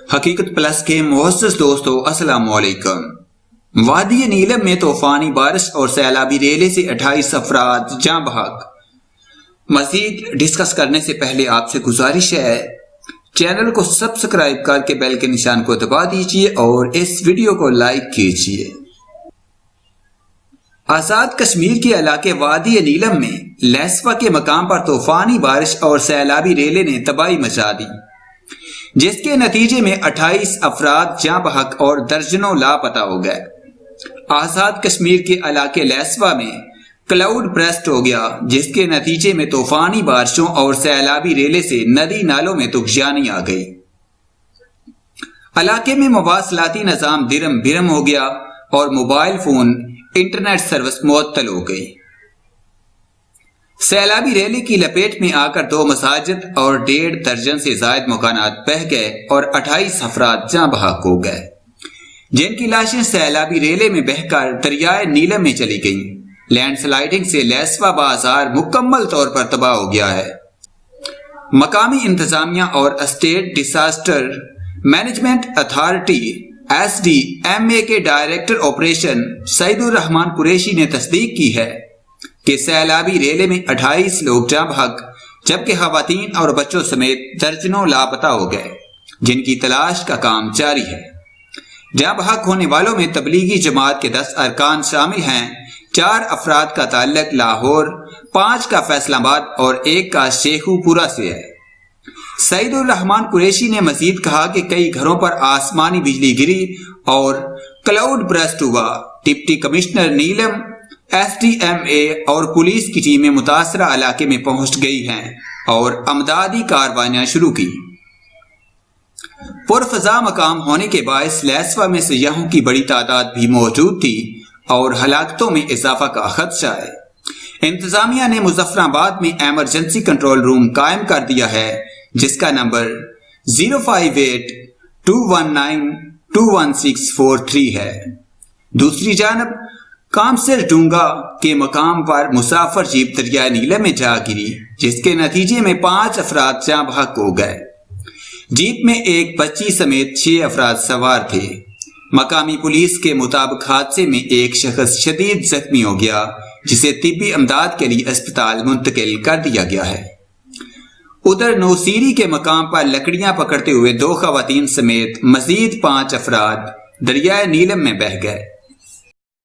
حقیقت پلس کے معزز دوستو السلام علیکم۔ وادی نیلم میں طوفانی بارش اور سیلابی ریلے سے 28 افراد جاں بحق۔ مزید ڈسکس کرنے سے پہلے آپ سے گزارش ہے چینل کو سبسکرائب کر کے بیل کے نشان کو دبا دیجیے اور اس ویڈیو کو لائک کیجیے۔ آزاد کشمیر کے علاقے وادی نیلم میں لیسوا کے مقام پر طوفانی بارش اور سیلابی ریلے نے تباہی مچا دی، جس کے نتیجے میں 28 افراد جاں بحق اور درجنوں لاپتہ ہو گئے۔ آزاد کشمیر کے علاقے لیسوا میں کلاؤڈ برسٹ ہو گیا، جس کے نتیجے میں طوفانی بارشوں اور سیلابی ریلے سے ندی نالوں میں طغیانی آ گئی۔ علاقے میں مواصلاتی نظام درم بھرم ہو گیا اور موبائل فون انٹرنیٹ سروس معطل ہو گئی۔ سیلابی ریلے کی لپیٹ میں آ کر 2 مساجد اور 1.5 درجن سے زائد مکانات بہہ گئے اور 28 افراد جاں بحق ہو گئے، جن کی لاشیں سیلابی ریلے میں بہہ کر دریائے نیلم میں چلی گئیں۔ لینڈ سلائیڈنگ سے لیسوا بازار مکمل طور پر تباہ ہو گیا ہے۔ مقامی انتظامیہ اور state disaster management authority SDMA کے ڈائریکٹر آپریشن سعید الرحمان قریشی نے تصدیق کی ہے کہ سیلابی ریلے میں 28 لوگ جاں بحق جبکہ خواتین اور بچوں سمیت درجنوں لاپتہ ہو گئے، جن کی تلاش کا کام جاری ہے۔ جاں بحق ہونے والوں میں تبلیغی جماعت کے 10 ارکان شامل ہیں۔ 4 افراد کا تعلق لاہور، 5 کا فیصل آباد اور 1 کا شیخو پورہ سے ہے۔ سعید الرحمان قریشی نے مزید کہا کہ کئی گھروں پر آسمانی بجلی گری اور کلاؤڈ برسٹ ہوا۔ ڈپٹی کمشنر نیلم، SDMA اور پولیس کی ٹیمیں متاثرہ علاقے میں پہنچ گئی ہیں اور امدادی کارروائیاں شروع کی۔ پرفضا مقام ہونے کے باعث لیسوا میں سیاحوں کی بڑی تعداد بھی موجود تھی اور ہلاکتوں میں اضافہ کا خدشہ ہے۔ انتظامیہ نے مظفر آباد میں ایمرجنسی کنٹرول روم قائم کر دیا ہے، جس کا نمبر 058-219-21643 ہے۔ دوسری جانب کامسر ڈونگا کے مقام پر مسافر جیپ دریائے نیلم میں جا گری، جس کے نتیجے میں 5 افراد جاں بحق ہو گئے۔ جیپ میں ایک بچی سمیت 6 افراد سوار تھے۔ مقامی پولیس کے مطابق حادثے میں ایک شخص شدید زخمی ہو گیا، جسے طبی امداد کے لیے اسپتال منتقل کر دیا گیا ہے۔ ادھر نوسیری کے مقام پر لکڑیاں پکڑتے ہوئے 2 خواتین سمیت مزید 5 افراد دریائے نیلم میں بہہ گئے۔